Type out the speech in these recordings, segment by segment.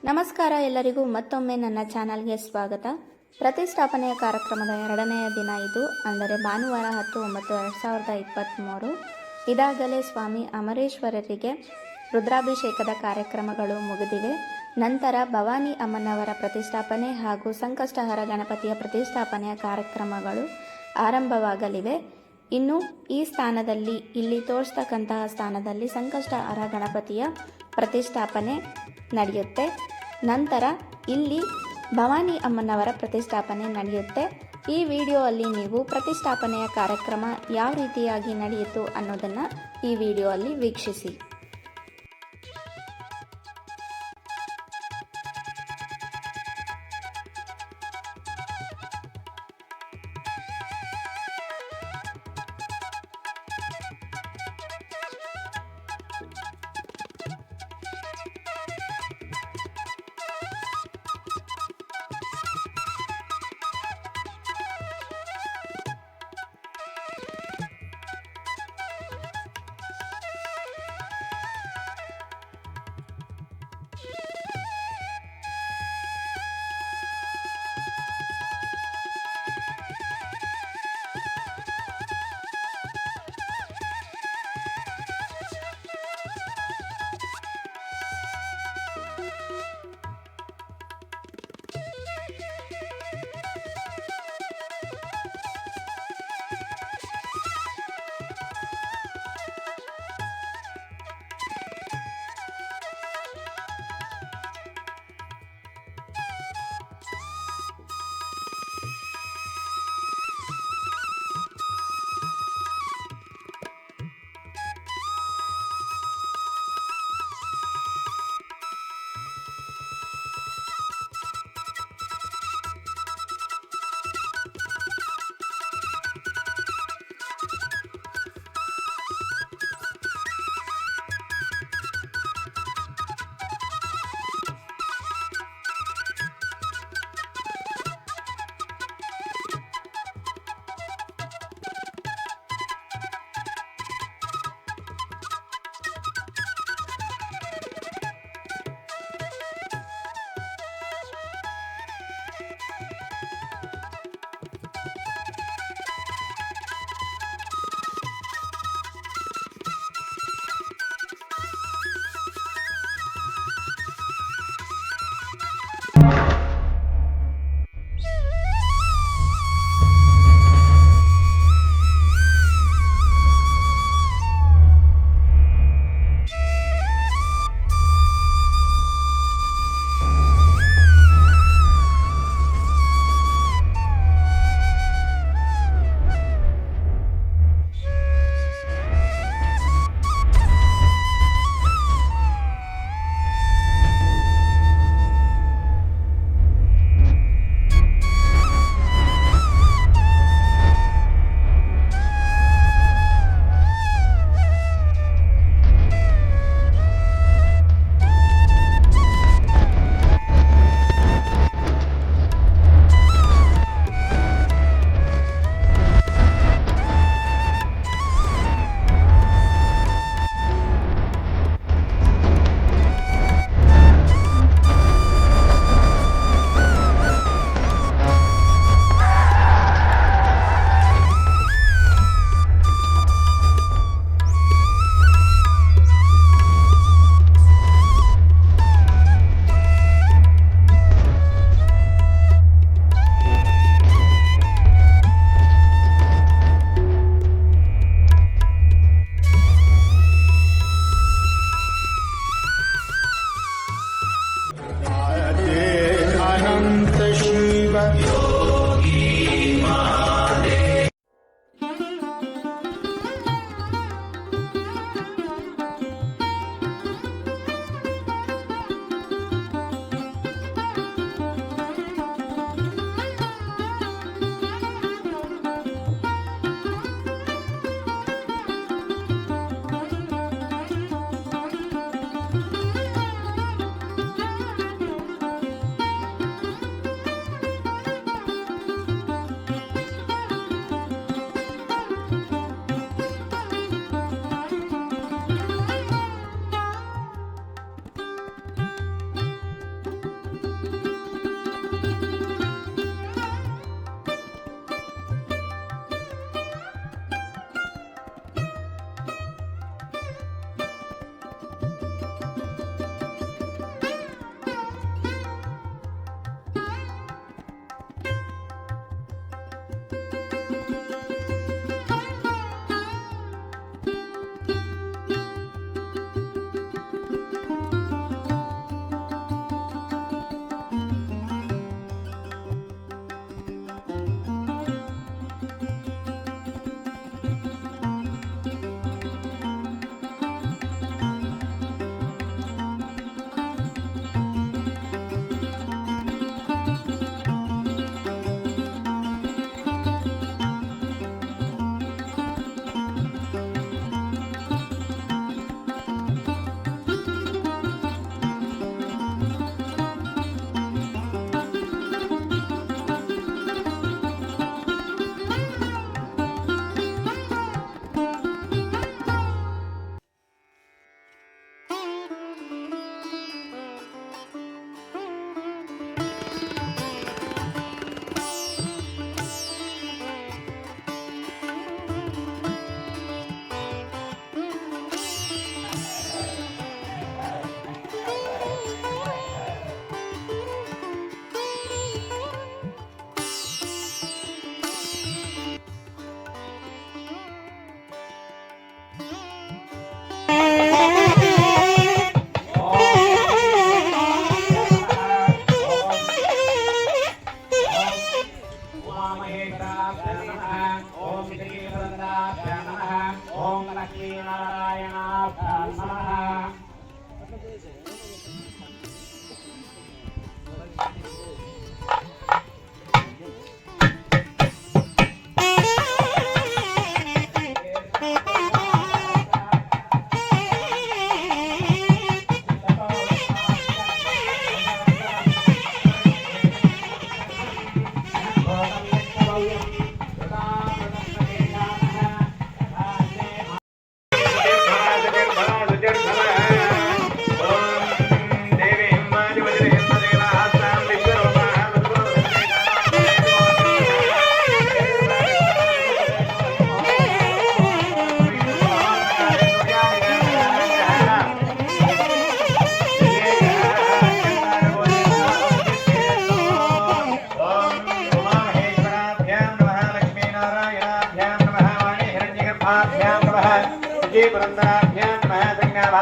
ನಮಸ್ಕಾರ ಎಲ್ಲರಿಗೂ ಮತ್ತೊಮ್ಮೆ ನನ್ನ ಚಾನಲ್ಗೆ ಸ್ವಾಗತ. ಪ್ರತಿಷ್ಠಾಪನೆಯ ಕಾರ್ಯಕ್ರಮದ ಎರಡನೆಯ ದಿನ ಇದು, ಅಂದರೆ ಭಾನುವಾರ 10/9/2023. ಇದಾಗಲೇ ಸ್ವಾಮಿ ಅಮರೇಶ್ವರರಿಗೆ ರುದ್ರಾಭಿಷೇಕದ ಕಾರ್ಯಕ್ರಮಗಳು ಮುಗಿದಿವೆ. ನಂತರ ಭವಾನಿ ಅಮ್ಮನವರ ಪ್ರತಿಷ್ಠಾಪನೆ ಹಾಗೂ ಸಂಕಷ್ಟಹರ ಗಣಪತಿಯ ಪ್ರತಿಷ್ಠಾಪನೆಯ ಕಾರ್ಯಕ್ರಮಗಳು ಆರಂಭವಾಗಲಿವೆ. ಇನ್ನು ಈ ಸ್ಥಾನದಲ್ಲಿ, ಇಲ್ಲಿ ತೋರಿಸ್ತಕ್ಕಂತಹ ಸ್ಥಾನದಲ್ಲಿ ಸಂಕಷ್ಟಹರ ಗಣಪತಿಯ ಪ್ರತಿಷ್ಠಾಪನೆ ನಡೆಯುತ್ತೆ. ನಂತರ ಇಲ್ಲಿ ಭವಾನಿ ಅಮ್ಮನವರ ಪ್ರತಿಷ್ಠಾಪನೆ ನಡೆಯುತ್ತೆ. ಈ ವಿಡಿಯೋದಲ್ಲಿ ನೀವು ಪ್ರತಿಷ್ಠಾಪನೆಯ ಕಾರ್ಯಕ್ರಮ ಯಾವ ರೀತಿಯಾಗಿ ನಡೆಯಿತು ಅನ್ನೋದನ್ನು ಈ ವಿಡಿಯೋದಲ್ಲಿ ವೀಕ್ಷಿಸಿ.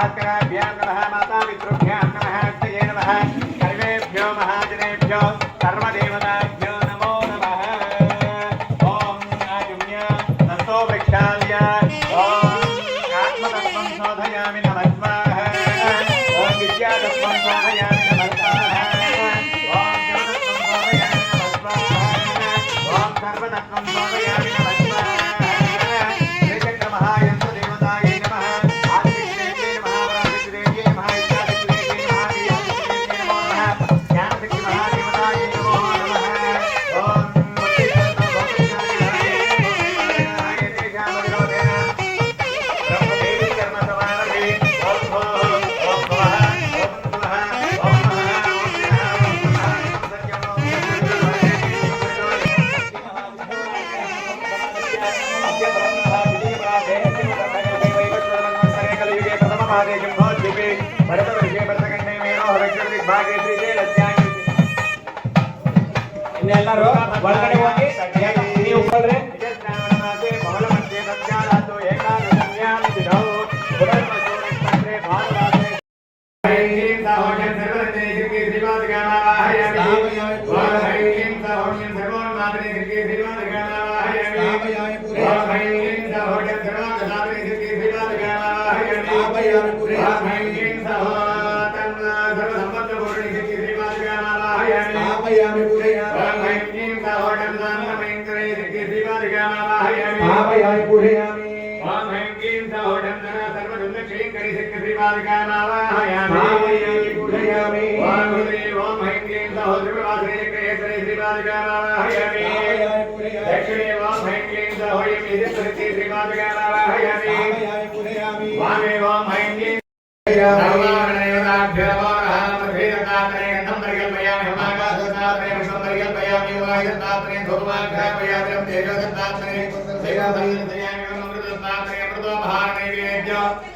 भास्कराभ्यां नमः मातापितृभ्यां नमः अग्नये नमः सर्वेभ्यो महाजनेभ्यो सर्वदेवताभ्यो नमो नमः। ओम आयुम्य ततो वृक्षाल्य ओम आत्मतत्त्वं शोधयामि नमः स्वाहा। ओम विद्यातत्त्वं शोधयामि नमः स्वाहा। ओम जलतत्त्वं शोधयामि नमः स्वाहा। ओम सर्वतत्त्वं शोधयामि नमः स्वाहा। श्रीचक्रमहायन्त्रदेवतायै नमः। आदित्यदेव्यै नमः। पराशक्तिदेव्यै नमः। इष्टाशक्तिदेव्यै नमः। वीरशक्तिदेव्यै नमो नमः। ज्ञानशक्तिमहादेवतायै नमो नमः। ओम ಎಲ್ಲರೂ ಒಳಗಡೆ ಹೋಗಿ ನೀವು ಹೋಗ್ರಿ.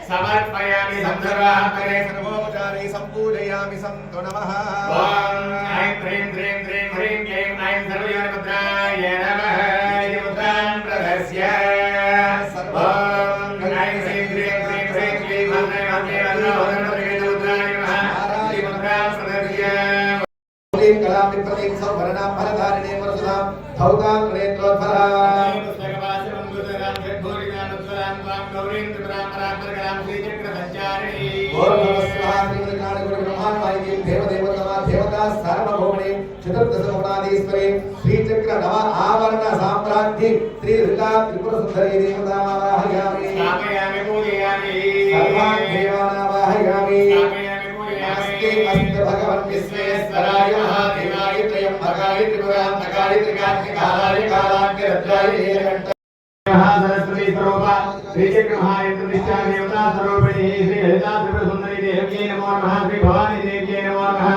समर्पयामि संधर्वाहरे सर्वोपचारे संपूजयामि संतो नमः। ओम ऐं ह्रीं ह्रीं ह्रीं ह्रीं क्लीं ऐं सर्वयोनिमुद्राय नमः। इति मुद्रां प्रदर्श्य ओम ऐं ह्रीं ह्रीं ह्रीं ह्रीं क्लीं मन्त्रे मन्त्रे वल्लभधर्मपरिगेण मुद्राय नमः। इति मुद्रां प्रदर्श्य ओम कलां प्रतीं सौवर्णां फलधारिणे वरसुधां धौतां नेत्रोज्ज्वलां चतुर्दशभुवनाधीश्वरी श्रीचक्र नव आवरण साम्राज्ञी त्रिदुर्गा त्रिपुर सुंदरी देवतावाहयामि स्थापयामि पूजयामि सर्वान् देवानावाहयामि स्थापयामि पूजयामि अस्त भगवन् विश्वेश्वराय महादेवाय त्र्यंबकाय त्रिपुरान्तकाय त्रिकाग्निकालाय कालाग्निरुद्राय नीलकण्ठाय सरस्वती स्वरूप श्रीचक्र महायंत्रनिष्ठा देवता स्वरूपिणी श्री ललिता त्रिपुर सुंदरी देव्यै नमो नमः। श्री भवानी देव्यै नमो नमः।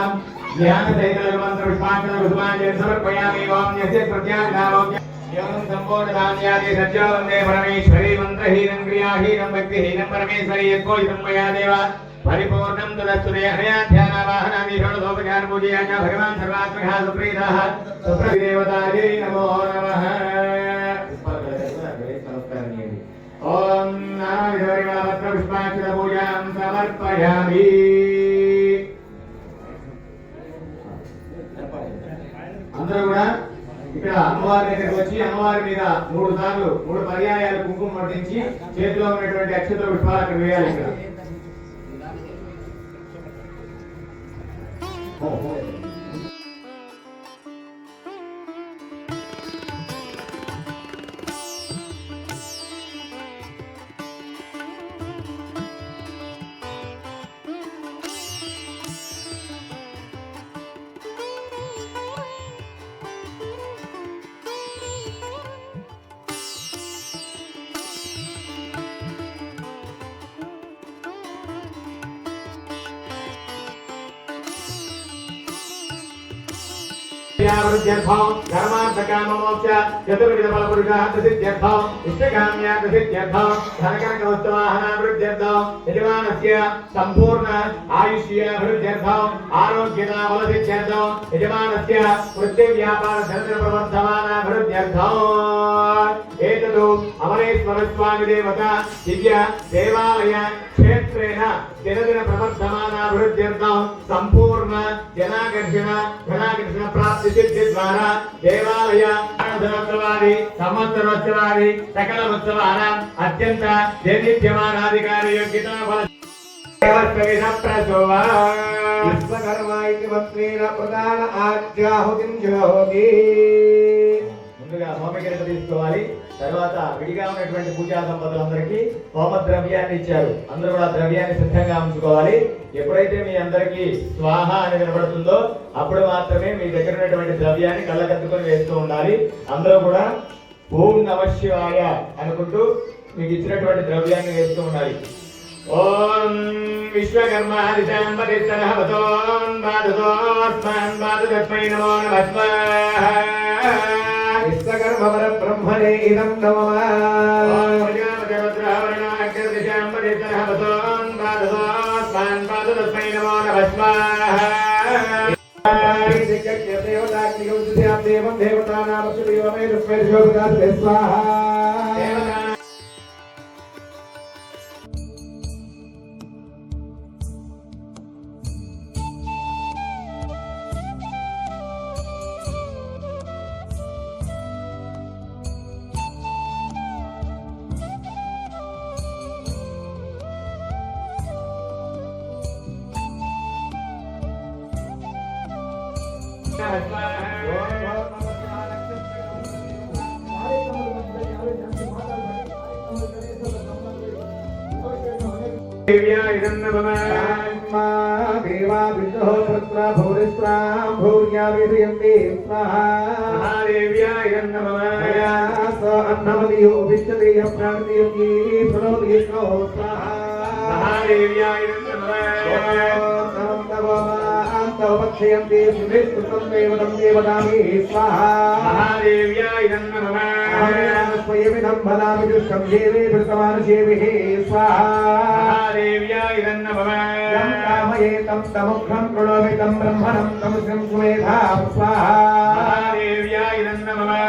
ज्ञान सहित मंत्र पुष्पांजलि पुष्पांजलि समर्पयामि। ओम यस्य प्रत्यानामो एवं संपूर्ण धान्यादि सज्जो वन्दे परमेश्वरी मंत्रहीनं क्रियाहीनं भक्तिहीनं परमेश्वरी यत्कोजितं मया देव परिपूर्णं तदस्तुते अनया ध्यानावाहनादि षोडशोपचार पूजया च भगवान् सर्वात्मकः सुप्रीतः सुप्रदेवतायै नमो नमः। ओम नारायणपत्र पुष्पांजलि पूजां समर्पयामि। అందరూ కూడా ఇక్కడ అమ్మవారి దగ్గరికి వచ్చి అమ్మవారి మీద 3 సార్లు 3 పర్యాయాలు కుంకుమ పట్టించి చేతిలో ఉన్నటువంటి అక్షతల పుష్పాలు అక్కడ వేయాలి. ఇక్కడ वृद्ध्यर्थं धर्मार्थकाममोक्ष चतुर्विधफलपुरुषार्थ सिद्ध्यर्थं इष्टकाम्यार्थ सिद्ध्यर्थं धनकनकवस्तुवाहना वृद्ध्यर्थं यजमानस्य संपूर्ण आयुष्य वृद्ध्यर्थं आरोग्यता बलसिद्ध्यर्थं यजमानस्य वृत्तिव्यापार धनप्रवर्धमाना वृद्ध्यर्थं एतदु अमरेश्वर स्वामी देवता दिव्य देवालय क्षेत्रेण दिनदिन प्रवर्धमानाभिवृद्ध्यर्थं संपूर्ण जनाकर्षण प्राप्ति सिद्धि द्वारा देवालय धनोत्सवादि संवत्सरोत्सवादि सकल उत्सवानाम् अत्यंत दैदिप्यमानाधिकारी योग्यता फल విశ్వకర్మ ఇతి మంత్రేణ ప్రధాన ఆజ్యాహుతిం జోగి. ముందుగా హోమగిరిత తీసుకోవాలి. తర్వాత విడిగా ఉన్నటువంటి పూజా సంపదలందరికీ హోమ ద్రవ్యాన్ని ఇచ్చారు. అందరూ కూడా ద్రవ్యాన్ని సిద్ధంగా ఉంచుకోవాలి. ఎప్పుడైతే మీ అందరికీ స్వాహ అని వినపడుతుందో అప్పుడు మాత్రమే మీ దగ్గర ఉన్నటువంటి ద్రవ్యాన్ని కళ్ళకద్దుకొని వేస్తూ ఉండాలి. అందరూ కూడా ఓం నమః శివాయ అనుకుంటూ మీకు ఇచ్చినటువంటి ద్రవ్యాన్ని వేస్తూ ఉండాలి. ఓం విశ్వకర్మాదిశాంబదిస్తరహవతోన్వాదుతోస్మాన్వాదుతస్మై నమో నమః. విశ్వకర్మ పరబ్రహ్మణే ఇదం నమః. ప్రజాపతిరహవతోన్వాదుతోస్మాన్వాదుతస్మై నమో నమః. దేవం దేవతానామస్వమే స్వాహా. దేవ్యా ఇదం నమః. దేవా విష్ణో పుత్ర భూరిస్త్రాం భూర్యా విధయంతే స్వాహా. మహాదేవ్యా ఇదం నమః. అన్నమదియో విశ్వదేయ ప్రాణియోగి ప్రణోదియో స్వాహా. మహాదేవ్యా ఇదం నమః. పక్షయంతే సురేష్కృతం దేవతం దేవతామి స్వాహా. మహాదేవ్యా ఇదం నమః. స్వయమిదం ఫలామి దుష్టం దేవే భృతమానుషేభిః స్వాహా. మహాదేవ్యా ఇదం నమః. యం కామయేతం తముఖం ప్రణోమి తం బ్రహ్మణం తం శ్రీం సుమేధా స్వాహా. మహాదేవ్యా ఇదం నమః.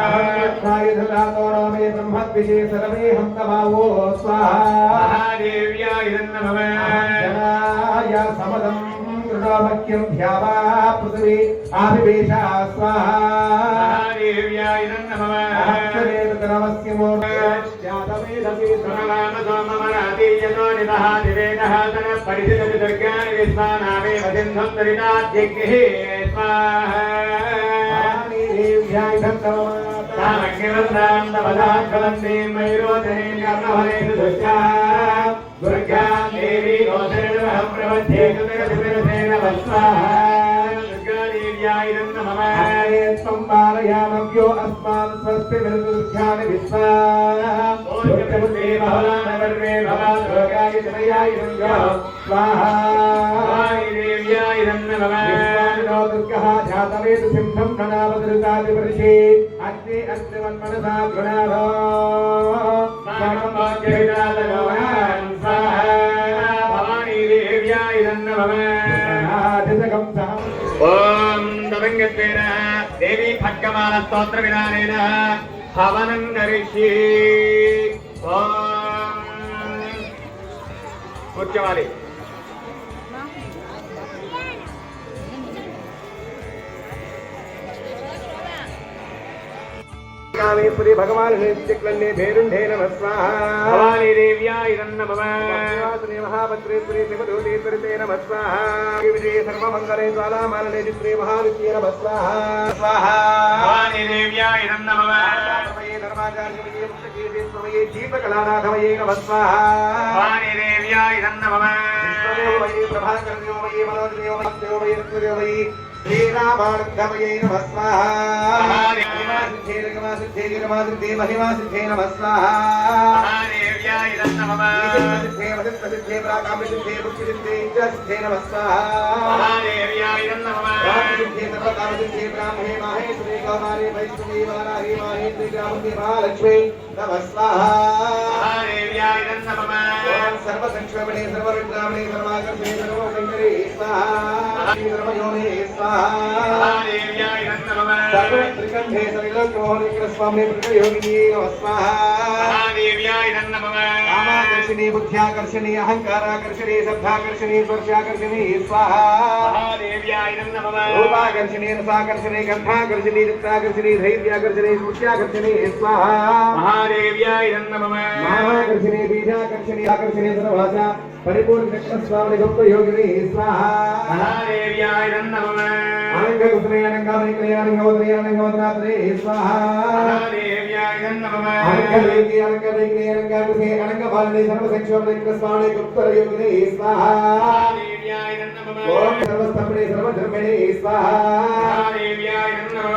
మే బ్రహ్మద్విషే సర్వేహం తమావో స్వాహా. మహాదేవ్యా ఇదం నమః. జనాయ సమదం కృణోమఖ్యం ధ్యావా పృథివీ ఆవివేశ స్వాహా. మహాదేవ్యా ఇదం నమః. నమస్యమో జాతవేదసి సమనామ సోమమరాదీయతో నిదః దివేదః తన పరిధిరతి దుర్గాని విశ్వానామే వదింధం దరితాద్యగ్నిః స్వాహా. తామగ్నివందాం తమదాత్కలందీం మయూరోధనీం కర్ణఫలేషు దుష్టా దుర్గాం దేవీ రోదనమహం ప్రవధ్యే సుతరసురసేన వస్వాహా. దుర్గాదేవ్యా ఇదం నమః. సంవారయామవ్యో అస్మాన్ స్వస్తి విరుద్ధ్యాని విశ్వా. ఓర్గముదే బహుళానగర్వే భవాదుర్గాయ జనయాయ స్వాహా. దేవ్యా ఇదం నమః. దుర్గః జాతవేద సింహం ప్రణామదుర్గాది పరిషే అగ్ని అగ్నివన్మనసా గృణారో ఓం దవంగత్వేన దేవీ ఖడ్గమాల స్తోత్ర విధానేన హవనం కరిష్యే. ఓం కూర్చోవాలి. కామేశ్వరి భగవాన్ నిత్యక్లన్నే భేరుండే నమః స్వాహా. భవానీ దేవ్యా ఇదం నమః. శ్రీ మహాభద్రేశ్వరి శివదూతేశ్వరితే నమః స్వాహా. విజయ సర్వమంగళే జ్వాలామాలనే చిత్రే మహావిద్యే నమః స్వాహా. స్వాహా. భవానీ దేవ్యా ఇదం నమః. ధర్మాచార్య విజయ పుస్తకే స్వమయే దీపకళానాథమయే నమః స్వాహా. భవానీ దేవ్యా ఇదం నమః. విశ్వదేవమయే ప్రభాకరదేవమయే మనోజదేవమయే రుద్రదేవమయే శ్రీరామానందమయే నమః స్వాహా. సిద్ధే మహిమా సిద్ధే నమః స్వాహా. మహాదేవ్యా ఇదం నమః. సిద్ధే ప్రాకామ సిద్ధే భక్తి సిద్ధే ఇచ్చా సిద్ధే నమః స్వాహా. మహాదేవ్యా ఇదం నమః. సిద్ధే సర్వకామ సిద్ధే బ్రాహ్మణే మాహేశ్వరే గౌమారే వైష్ణవే వారాహి మాహేశ్వరి గ్రామదే మహాలక్ష్మీ నమః స్వాహా. మహాదేవ్యా ఇదం నమః. సర్వసంక్షేమణే సర్వవిద్రామణే సర్వాకర్షణే సర్వశంకరే స్వాహా. సర్వయోనే స్వాహా. మహాదేవ్యా ఇదం నమః. त्रिकंठे सलिलोकमोहनीकृत स्वामी प्रयोगिनी नमस्वाहा महादेव्याय नमः कामाकर्षिणी बुद्ध्याकर्षिणी अहंकाराकर्षिणी शब्दाकर्षिणी स्पर्शाकर्षिणी स्वाहा महादेव्याय नमः रूपाकर्षिणी रसाकर्षिणी गंधाकर्षिणी चित्ताकर्षिणी धैर्याकर्षिणी स्मृत्याकर्षिणी स्वाहा महादेव्याय नमः महाकर्षिणी बीजाकर्षिणी आकर्षिणी सर्वभाषा परिपूर्ण चक्र स्वामी गुप्त योगिनी स्वाहा महादेव्याय नमः अनंग कुसुमे अनंगामणि कल्याणि होतरि अनंगवदनात्रे स्वाहा महादेव्याय नमः अनंग देवी अनंग देवी अनंग कुसे अनंग भालने सर्व संक्षोभ चक्र स्वामी गुप्त योगिनी स्वाहा महादेव्याय नमः ओम सर्वस्तंभे सर्वधर्मिणे स्वाहा महादेव्याय नमः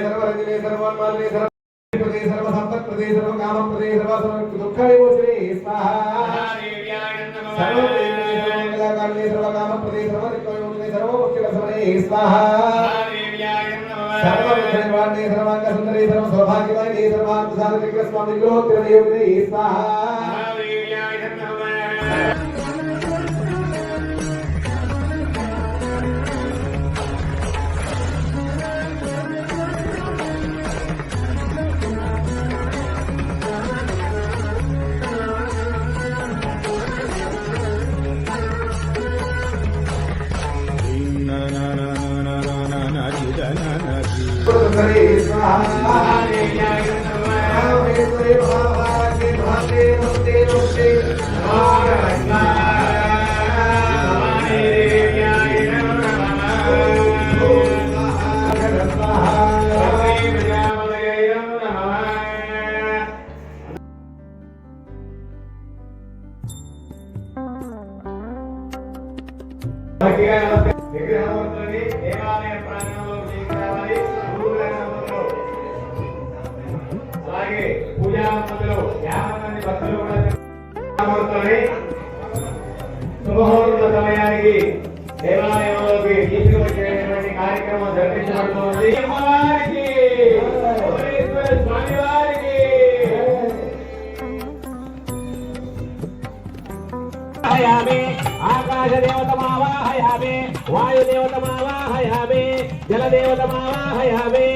सर्वरंजने सर्वोन्मादने सर्वप्रदे सर्वसंपत्प्रदे सर्वकामप्रदे सर्वदुःखविमोचने स्वाहा महादेव्याय नमः सर्वमंगलकारणे सर्वकामप्रदे सर्वदिक्कविमोचने सर्वमुख्यकसमने स्वाहा महादेव्याय नमः सर्वविघ्ननिवारणे सर्वांगसुन्दरे सर्वसौभाग्यदायिने सर्वार्थसाधके स्वामी गृहोत्तरयोगिने स्वाहा महादेव्याय नमः सुन्दरे स्वाहा महादेव्याय नमः महावेश्वरे महाभागे भागे नमस्ते नमस्ते महादेव्याय नमः प्रजापतये नमः విగ్రహమూర్తులని దేవాలయ ప్రాంగణంలో తీసుకురావాలి. గురువుగారి అలాగే పూజా మందులు 50 మంది భక్తులు కూడా విగ్రహమూర్తులని శుభముహూర్త సమయానికి దేవాలయంలోకి తీసుకువచ్చేటువంటి కార్యక్రమం జరిపించబడుతోంది. అమ్మవారికి, భువనేశ్వర స్వామివారికి ఆకాశ దేవతమావాహయామి వాయు దేవతమావాహయామి జల దేవతమావాహయామి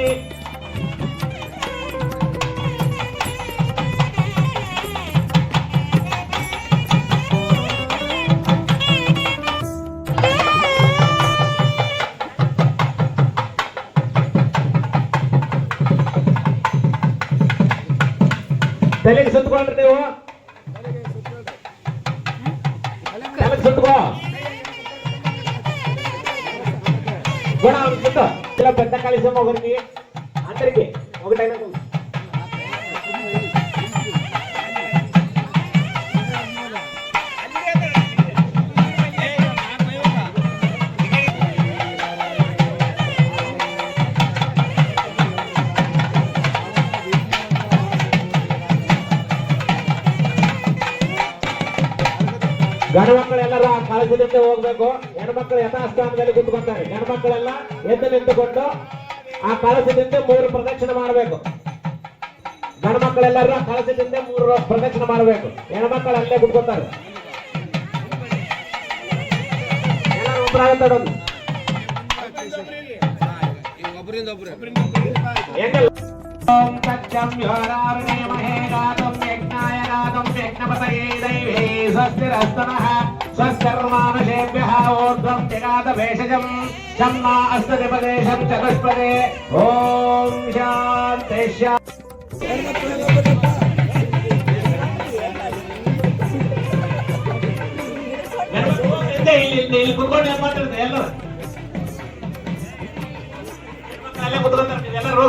ತಲೆಗೆ ಸುತ್ತಕೊಂಡ್ರಿ ನೀವು ತಲೆಗೆ ಸುತ್ತಕೋ గుణ అనుకుంటా ఇలా పెద్ద కలిసి ఒకరికి అందరికి ఒకటైనా ಗಂಡು ಮಕ್ಕಳೆಲ್ಲರೂ ಆ ಕಳಸದಿಂದ ಹೋಗ್ಬೇಕು. ಹೆಣ್ಮಕ್ಳು ಯಥಾಸ್ಥಾನದಲ್ಲಿ ಕುತ್ಕೊಂತಾರೆ. ಗಂಡು ಮಕ್ಕಳೆಲ್ಲ ಎದ್ದು ನಿಂತುಕೊಂಡು ಆ ಕಳಸದಿಂದ 3 ಪ್ರದಕ್ಷಿಣೆ ಮಾಡಬೇಕು. ಗಂಡು ಮಕ್ಕಳೆಲ್ಲರೂ ಆ ಕಳಸದಿಂದ 3 ಪ್ರದಕ್ಷಿಣೆ ಮಾಡಬೇಕು. ಹೆಣ್ಮಕ್ಳು ಅಲ್ಲೇ ಕುತ್ಕೊಂತಾರೆ. ಎಲ್ಲರೂ ಒಬ್ಬರಾಗುತ್ತಾಡೋದು ఓం సత్యం యోరారుణే మహే గాతం యజ్ఞాయ గాతం యజ్ఞపతయే దైవే స్వస్తిరస్తనః స్వస్తిర్మానుషేభ్యః ఊర్ధ్వం జగాత భేషజం శమ్మా అస్తదిపదేశం చతుష్పదే ఓం శాంతి ಇಲ್ಲಿ ಕುತ್ಕೊಂಡು ಏನ್ ಮಾಡ್ತಿರ್ತೀವಿ ಎಲ್ಲರೂ ಅಲ್ಲೇ ಕುತ್ಕೊಂತಾರೆ ಎಲ್ಲರೂ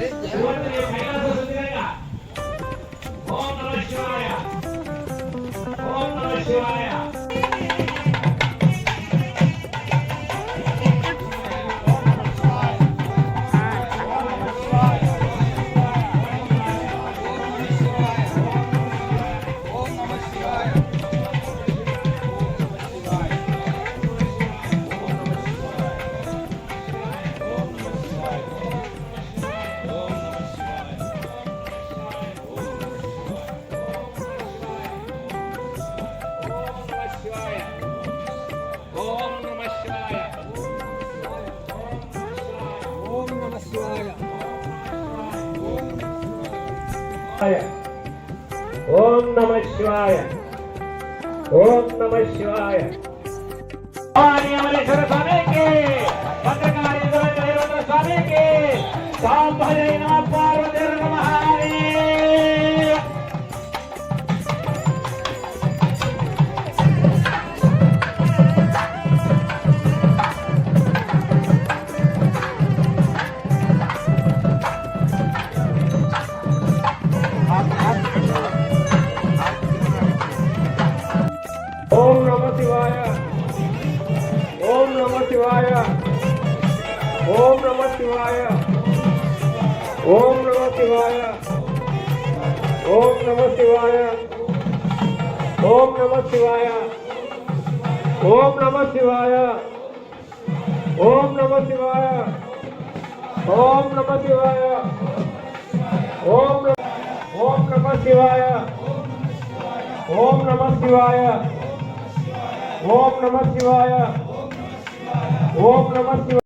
శివుడిని కైలాస శుద్ధిగా. ఓం నమః శివాయ. ఓం నమః శివాయ. ఓం నమః శివాయ. ఓం నమః శివాయ. ఆర్యమలేశ్వర స్వామికి, భద్రకాళేశ్వర స్వామికి, సాంబజయ నమః పార్వతీ నమః. ఓం నమః శివాయ. ఓం నమః శివాయ. ఓం నమః శివాయ. ఓం నమః శివాయ. ఓం నమః శివాయ. ఓం నమః శివాయ. ఓం నమః శివాయ. ఓం నమః శివాయ. ఓం నమః శివాయ. ఓం నమః శివాయ. ఓం నమః శివాయ. ఓం నమః శివాయ. ఓం నమః శివాయ.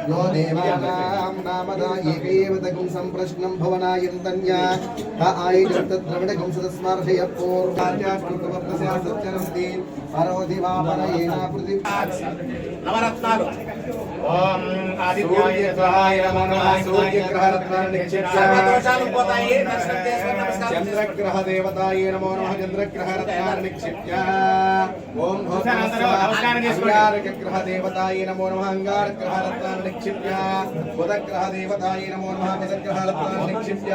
यो देवानां नामदा एकेवतगुं सम्प्रश्नं भवनायन्तन्या आयजन्तद्रविणगुं सदस्मार्षय पूर्वाचाष्टवर्तस्य सच्चरन्ति परोधिवापनयेन पृथिवी నవరత్నాలు ఓం ఆదిత్యాయ స్వాహాయ నమో నమః. సూర్యగ్రహరత్నాన్ని నిక్షిప్య సర్వదోషాలు పోతాయి. దర్శనం చేసుకొని నమస్కారం చేసుకోండి. చంద్రగ్రహ దేవతాయ నమో నమః. చంద్రగ్రహరత్నాన్ని నిక్షిప్య ఓం అంగారగ్రహ దేవతాయ నమో నమః. అంగారగ్రహరత్నాన్ని నిక్షిప్య బుధగ్రహ దేవతాయ నమో నమః. బుధగ్రహరత్నాన్ని నిక్షిప్య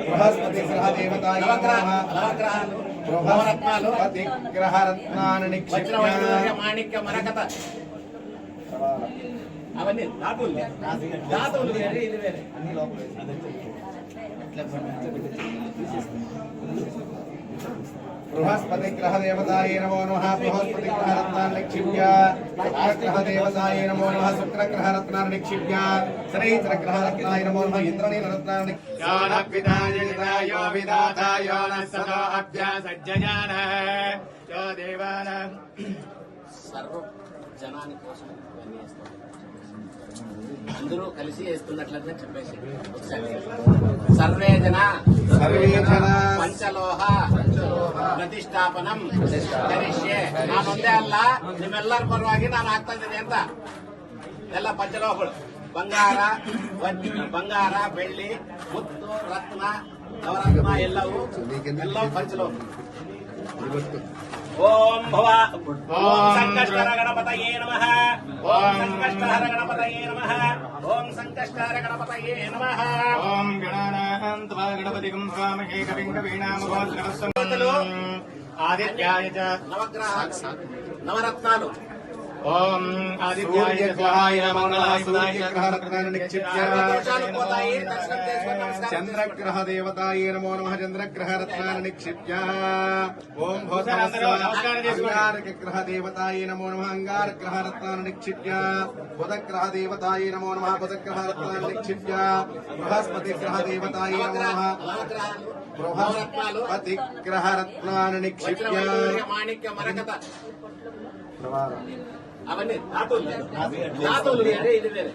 బృహస్పతి గ్రహ దేవతాయ నమో నమః. నవగ్రహాలు బృహస్పతి గ్రహరత్నాన్ని నిక్షిప్య వజ్రవైడూర్య మాణిక్య మరకత అవన్నీ ధాతువులు వేరే, ఇది వేరే. బృహస్పతి గ్రహ దేవతాయ నమో నమః. బృహస్పతి గ్రహ రత్నాన్ని నిక్షిప్య శుక్రగ్రహ దేవతాయ నమో నమః. శుక్రగ్రహ రత్నాన్ని నిక్షిప్య శనైశ్చర గ్రహ రత్నాయ నమో నమః. ఇంద్రనీల రత్నాన్ని యానపితాయో విధాతాయో నసదో అభ్యాసజ్జయాన యో దేవాన సర్వ జనాని కోసం ఇవన్నీ చేస్తాం. అందరూ కలిసి వేస్తున్నట్లయితే చెప్పేసి ఒకసారి సర్వే జన సర్వే జన పంచలోహ ಪ್ರತಿಷ್ಠಾಪನಂ ಕರಿಷ್ಯೆ. ನಾನೊಂದೇ ಅಲ್ಲ, ನಿಮ್ಮೆಲ್ಲರ ಪರವಾಗಿ ನಾನು ಆಗ್ತಾ ಇದ್ದೀನಿ ಅಂತ. ಎಲ್ಲ ಪಂಚಲೋಹಗಳು, ಬಂಗಾರ, ಬೆಳ್ಳಿ, ಮುತ್ತು, ರತ್ನ, ನವರತ್ನ ಎಲ್ಲವೂ ಪಂಚಲೋಹ. ಓಂ ಭವ ಓಂ ಸಂಕಷ್ಟಹರ ಗಣಪತಯೇ ನಮಃ. ಓಂ ಸಂಕಷ್ಟಹರ ಗಣಪತಯೇ ನಮಃ. ಓಂ ಸಂಕಷ್ಟಹರ ಗಣಪತಯೇ ನಮಃ. ఓం గణానాం త్వా గణపతిగం స్వామహే కవిం కవీనామోద్రవస్సం ఆదిత్యాయ చ నవగ్రహ నవరత్నాలు ఓం ఆదిత్యాయ స్వాహాయ నమో నమః. సూర్యగ్రహ రత్నాన్ని నిక్షిప్య సర్వదోషాలు పోతాయి. దర్శనం చేసుకొని నమస్కారం చేసుకోండి. చంద్రగ్రహ దేవతాయ నమో నమః. చంద్రగ్రహ రత్నాన్ని నిక్షిప్య ఓం అంగారగ్రహ దేవతాయ నమో నమః. అంగారగ్రహ రత్నాన్ని నిక్షిప్య బుధగ్రహ దేవతాయ నమో నమః. బుధగ్రహ రత్నాన్ని నిక్షిప్య బృహస్పతి గ్రహ దేవతాయ నమో నమః. నవగ్రహాలు బృహస్పతి గ్రహ రత్నాన్ని నిక్షిప్య వజ్రవైడూర్య మాణిక్య మరకత అవన్నీ ధాతువులు వేరే, ఇది వేరే.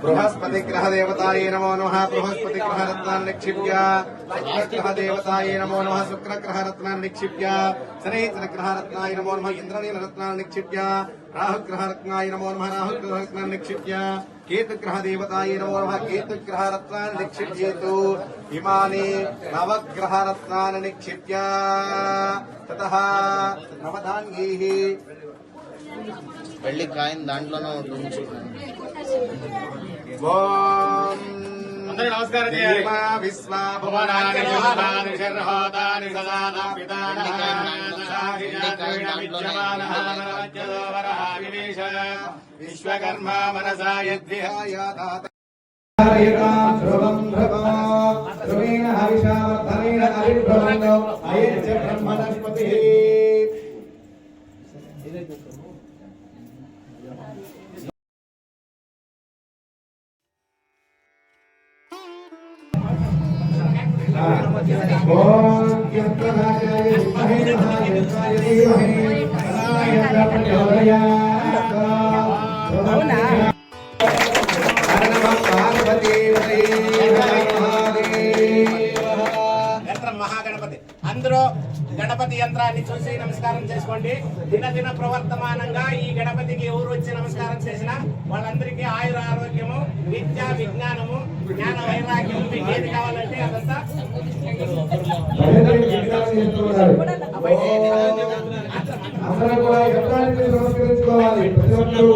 బృహస్పతి గ్రహ దేవతాయ నమో నమః. బృహస్పతి గ్రహ రత్నాన్ని నిక్షిప్య శుక్రగ్రహ దేవతాయ నమో నమః. శుక్రగ్రహ రత్నాన్ని నిక్షిప్య శనైశ్చర గ్రహ రత్నాయ నమో నమః. ఇంద్రనీల రత్నాన్ని నిక్షిప్య రాహుగ్రహ రత్నాయ నమో నమః. రాహుగ్రహ రత్నాన్ని నిక్షిప్య కేతుగ్రహ దేవతాయ నమో నమః. కేతుగ్రహ రత్నాన్ని నిక్షిప్యేతు ఇమాని నవగ్రహ రత్నాన్ని నిక్షిప్య తతః నవధాన్యైః పెళ్లి కాయిన్ దాంట్లోనే ఉంటుంది. ఓం అందరూ నమస్కారం చేయాలి. విశ్వా భువనాని విశ్వాని శర్హోతాని సదాన పితానః విద్యమానః మనరాజ్యదోవరః వివేశ విశ్వకర్మా మనసా ధ్రువం ధ్రువో ధ్రువేణ హవిషావర్ధనేన అవిభ్రమణో అయచ్చ బ్రహ్మణస్పతిః. ఓం యంత్రరాజాయ విద్మహే మహాయంత్రాయ ధీమహి తన్నో ప్రచోదయాత్. అవునా యంత్రం మహాగణపతి. అందరూ గణపతి యంత్రాన్ని చూసి నమస్కారం చేసుకోండి. దినదిన ప్రవర్తమానంగా ఈ గణపతికి ఎవరు వచ్చి నమస్కారం చేసినా వాళ్ళందరికీ ఆయుర ఆరోగ్యము, విద్య, విజ్ఞానము, జ్ఞాన వైరాగ్యము, మీకు ఏది కావాలంటే అదంతా అందరూ కూడా యంత్రానికి నమస్కరించుకోవాలి. ప్రతి ఒక్కరూ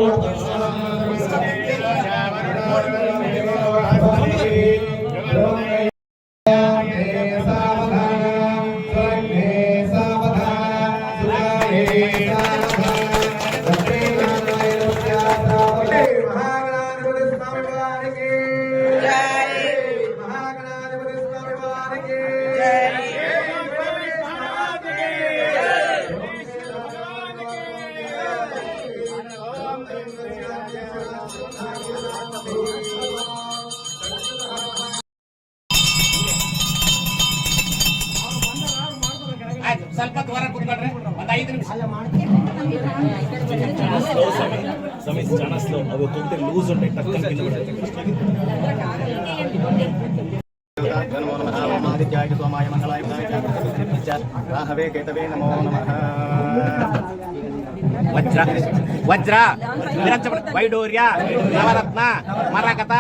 ಆಯ್ತು. ಸ್ವಲ್ಪ ದೂರ ಕೂತ್ಕೊಂಡ್ರೆ ಒಂದು 5 ನಿಮಿಷ. ಸಮಯ చాలా స్లో అవి కొంచెం లూజ్ ఉంటాయి టక్కన కింద పడతాయి. ఆదిత్యాయ సోమాయ మంగళాయ రాహవే కేతవే నమో నమః. వజ్ర వజ్ర విరచన వైడూర్య నవరత్న మరకత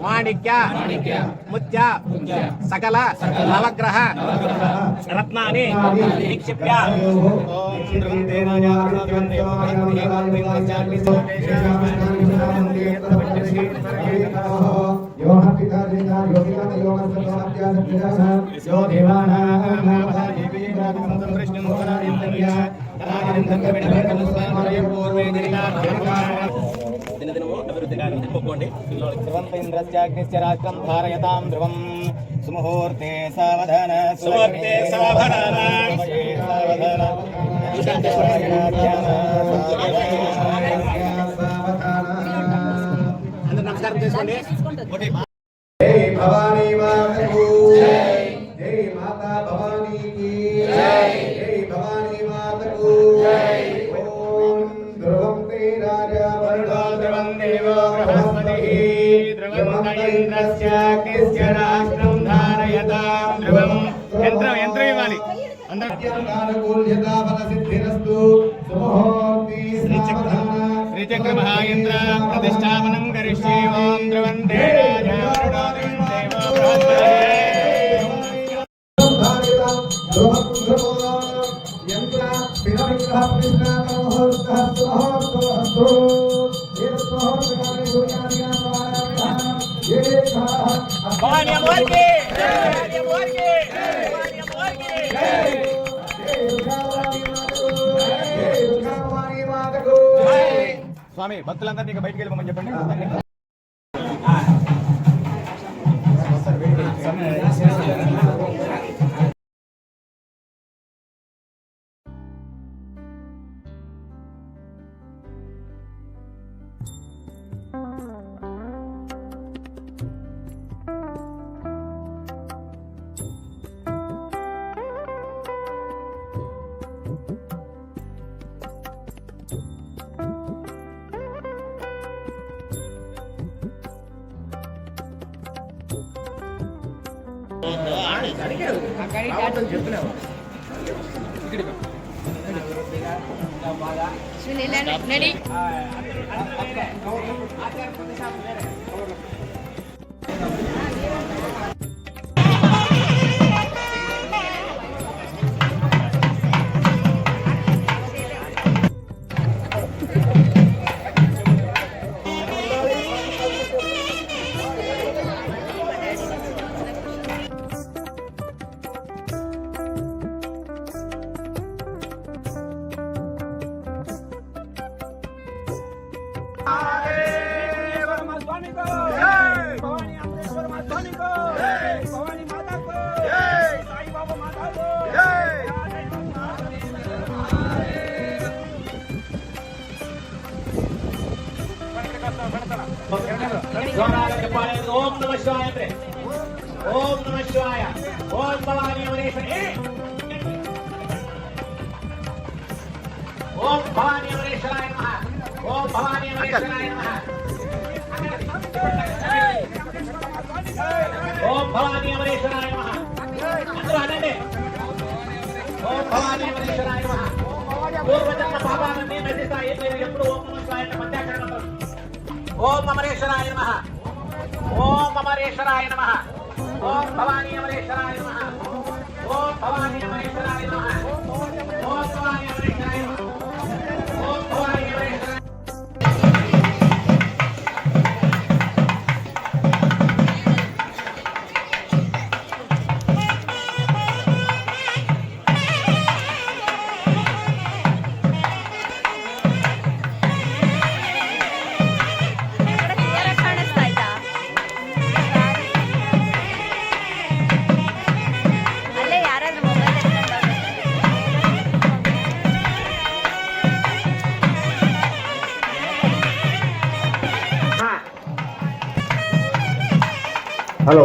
మాణిక్య ముత్య సకల నవగ్రహ రత్నాని నిక్షిప్య దినదినము అభివృద్ధిగా నింపుకోండి. రాష్ట్రం ధారయతాం ధ్రువం సుముహూర్తే సావధాన సుముహూర్తే సావధాన. అందరూ నమస్కారం చేసుకోండి. జై భవానీ మాతకు జై. జై మాతా భవానీ की జై. జై భవానీ మాతకు జై. ఓం ధ్రువం తే రాజా వరుణో ధ్రువం దేవో బృహస్పతిః ధ్రువం ఇంద్రస్య అగ్నిశ్చ రాష్ట్రం ధారయతాం ధ్రువం. యంత్రం ఇవ్వాలి అందరూ. అత్యంతానుకూల్యతా ఫల సిద్ధిరస్తు. సుముహూర్తే సావధాన. శ్రీచక్ర మహాయంత్ర ప్రతిష్టాపనం కరిష్యే. ఓం ధ్రువం తే రాజా వరుణో ధ్రువం దేవో భవానీ అమ్మవారికి భవానీ అమ్మవారికి భవానీ అమ్మవారికి స్వామి భక్తులందరినీ ఇక బయటికి వెళ్ళమని చెప్పండి. రెడీ ఓం నమ శివాయ. ఓం నమ శివాయ. ఓం భవానీ అమరేశ్వరి. ఓం భవానీ అమరేశ్వరాయ నమః. ఓం భవానీ అమరేశ్వరాయ నమః. ఓం భవానీ అమరేశ్వరాయ నమః. అందరూ అనండి. ఓం భవానీ అమరేశ్వరాయ నమః. పూర్వజన్మ పాపాలన్నీ నశిస్తాయి. మీరు ఎప్పుడు ఓం నమ శివాయ అంటే పంచాక్షరం అంటారు. ఓం అమరేశ్వరాయ నమః. ఓం అమరేశ్వరాయ నమః. ఓం భవానీ అమరేశ్వరాయ నమః. ఓం భవానీ అమరేశ్వరాయ నమః. ఓం భవానీ అమరేశ్వరాయ నమః. ఓం భవానీ అమరేశ్వరాయ. ಕಾಣಿಸ್ತಾ ಇತ್ತಾ ಅಲ್ಲೇ ಯಾರಾದ್ರೂ ಮೊಬೈಲ್ హలో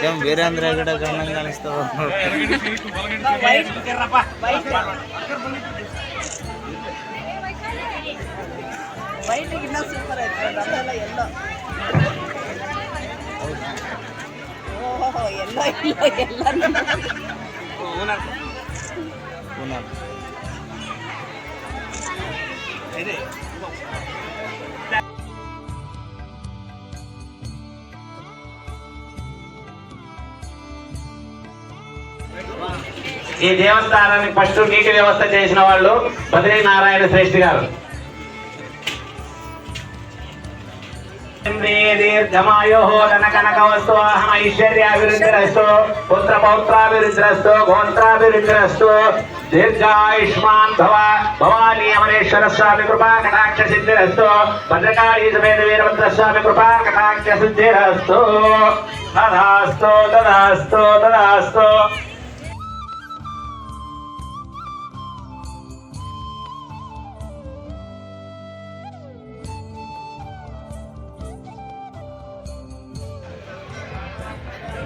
సేమ్ వీరేంద్ర కూడా కన్నా కలుస్తావు. ವೈಟಿಗಿನ್ನ ಸೂಪರ್ ಆಯ್ತು ಅದೆಲ್ಲ ಎಲ್ಲೋ ಓಹೋ ಎಲ್ಲ ఈ దేవస్థానానికి ఫస్ట్ నీటి వ్యవస్థ చేసిన వాళ్ళు బద్రీ నారాయణ శ్రేష్ఠి గారు. దీర్ఘమాయో ధన కనకవస్తు ఐశ్వర్యాభివృద్ధిరస్తు పుత్ర పౌత్రాభివృద్ధిరస్తు గోత్రాభివృద్ధిరస్తు దీర్ఘాయుష్మాన్ భవ. భవానీ అమరేశ్వర స్వామి కృపా కటాక్ష సిద్ధిరస్తు. భద్రకాళీ సమేత వీరభద్ర స్వామి కృపా కటాక్ష సిద్ధిరస్తు. తదాస్తు తదాస్తు తదాస్తు.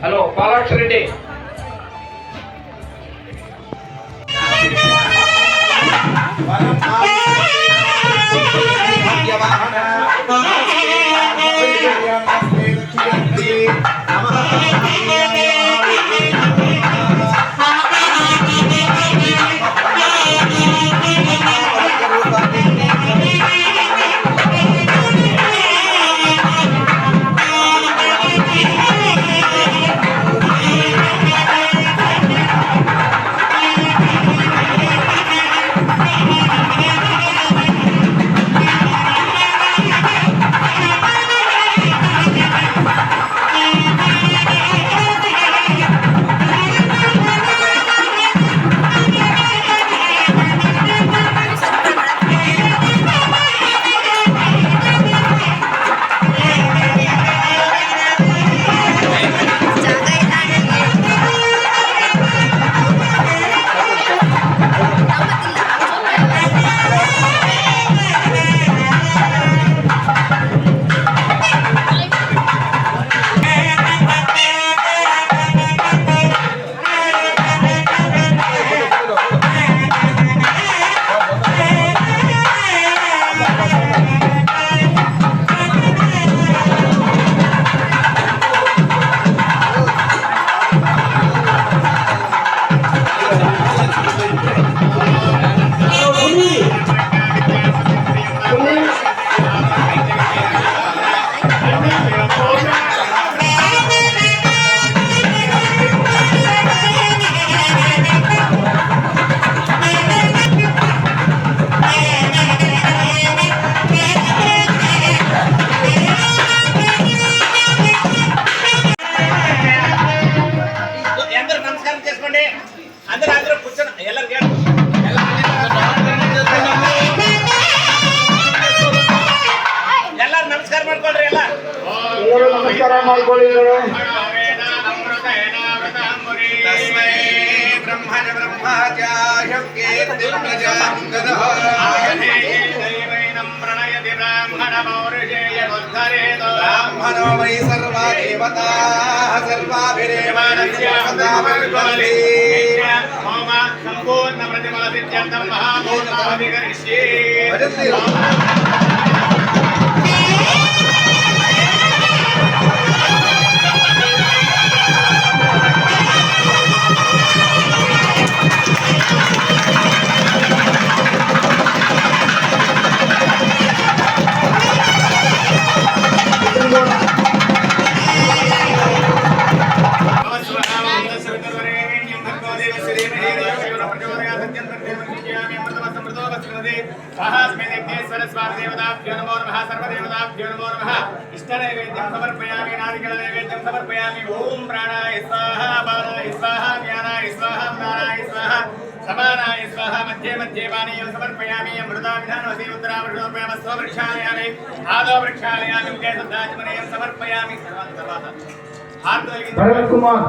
హలో పాలాక్ష రెడ్డి. ब्राह्मणो वै सर्वा देवताः सर्वाभिरेवाणस्य सदावर्गवति होम संपूर्ण प्रतिफलसिद्ध्यर्थं महापूर्णमधिकरिष्ये समर्पयामि नारिकेल नैवेद्यं समर्पयामि ओम प्राणाय स्वाहा बालाय स्वाहा ज्ञानाय स्वाहा दानाय स्वाहा समानाय स्वाहा मध्ये मध्ये पानीयं समर्पयामि अमृता विधानवसी उत्तरावृषोपयामि स्ववृक्षालयामि आदो वृक्षालयामि मुखे सदाचमनीयं समर्पयामि भरत कुमार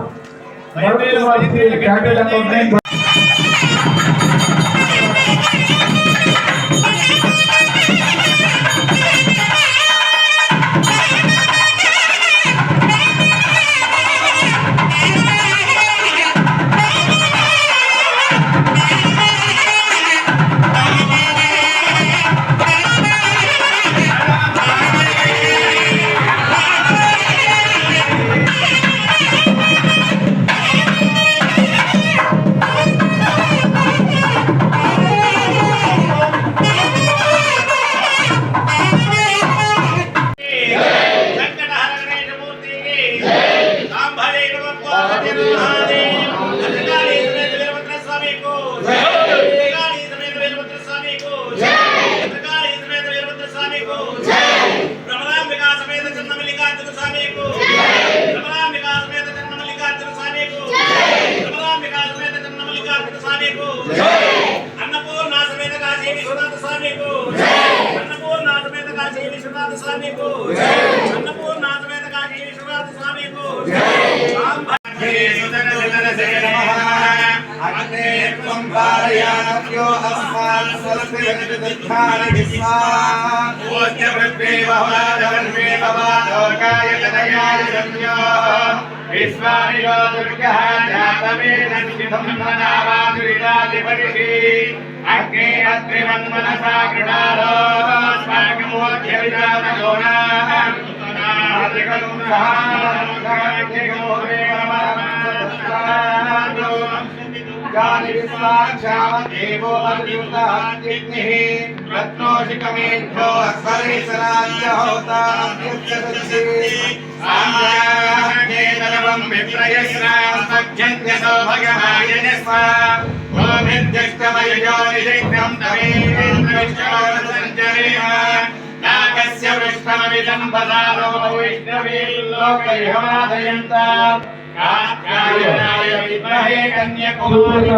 స్వామికు అన్నపూర్ణ సమేత కాశీ విశ్వనాథ స్వామికు అన్నపూర్ణ సమేత కాశీ విశ్వనాథ స్వామికు అన్నపూర్ణ సమేత కాశీ విశ్వనాథ స్వామికు అగ్నే త్వం పారయానభ్యో అస్మాన్ స్వస్తి దుఃఖాని విస్మా ఓస్య పృథ్వీ బహుళాదవన్మే భవాలోకాయ తనయాయ రమ్యో విశ్వానిలో దుర్గః జాతవేన నిధిం మనావాదురిదాధిపతిః అగ్నే అత్రిమన్మనసా కృణాలో స్వాగమోధ్యవిదానయోనా ఆదికలం సహానకాగ్నిగోరే నమః जानि विश्वाक्षामदेवो अद्युताग्निः रत्नोषिकमेभ्यो अस्मरेशराज्य होताभ्यस्य साम्राज्ञेतरवं विप्रयस्रास्तभ्यन्यसो भगवायनस्वा गोभिर्जष्टमयजो निषिक्तं तवेन्द्रविष्णोरसञ्चरेम नागस्य पृष्ठमविदं पदारो वैष्णवीर्लोकैहमादयन्ताम् कात्यायनाय विद्महे कन्याकुमारी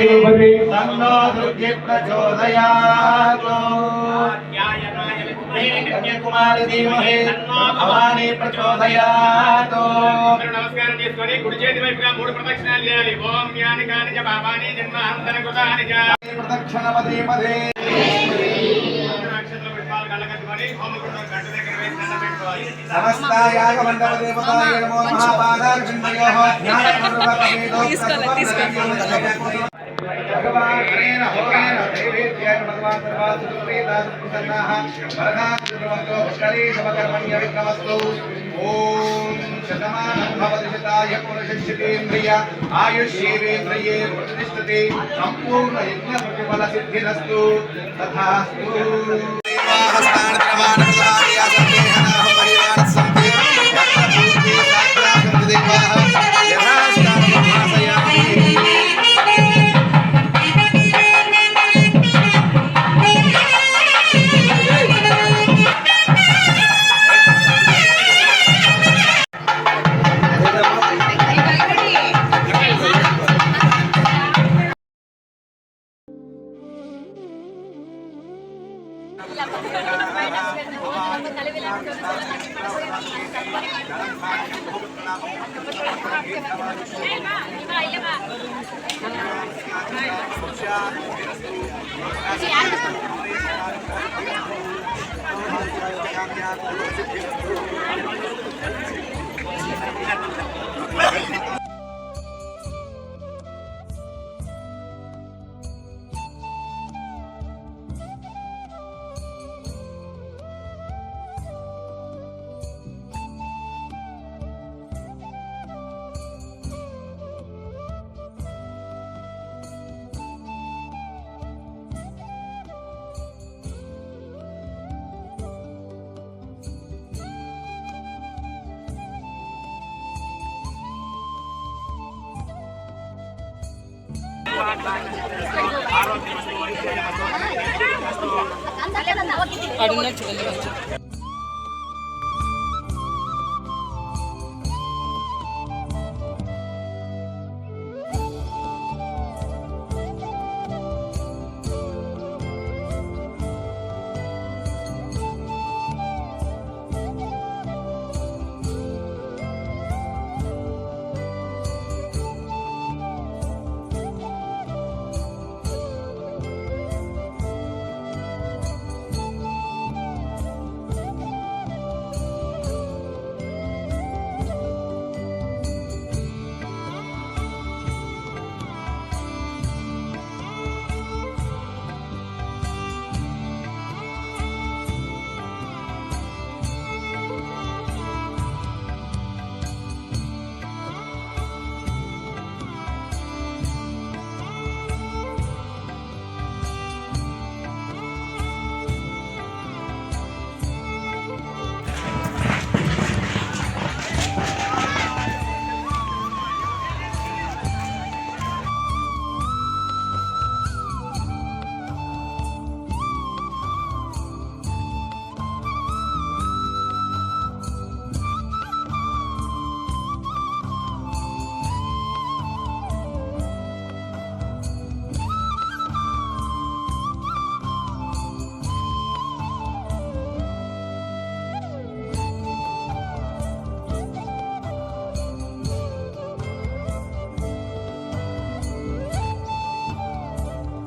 धीमहि तन्नो दुर्गे प्रचोदयात् कात्यायनाय विद्महे कन्याकुमारी धीमहि तन्नो भवानी प्रचोदयात् नमस्कार చేసుకొని కుడి చేతి వైపుగా మూడు ప్రదక్షిణాలు చేయాలి ఓం యాని కాని చ పాపాని జన్మాంతర కృతాని చ ప్రదక్షిణ పదే పదే అక్షరాలు విపాల్ కళ్ళకట్టుకొని హోమకుండం గంట దగ్గర వేసి దండం పెట్టుకోవాలి నమస్తాయాగ మండప దేవతాయ నమో మహాపాదార్జునయోః జ్ఞానపూర్వకమేదో భగవానేన హోరేణ దైవేత్యాయ భగవాన్ సర్వాసుప్రీతాసుప్రసన్నాః వరదాసుప్రవంతో పుష్కరీషమకర్మణ్య విక్రమస్తు ఓం శతమానం భవతి శతాయ పురుషశ్చితేంద్రియ ఆయుష్యేవేంద్రియే ప్రతిష్ఠతే సంపూర్ణ యజ్ఞ ప్రతిఫల సిద్ధిరస్తు తథాస్తు అడుగున చూడండి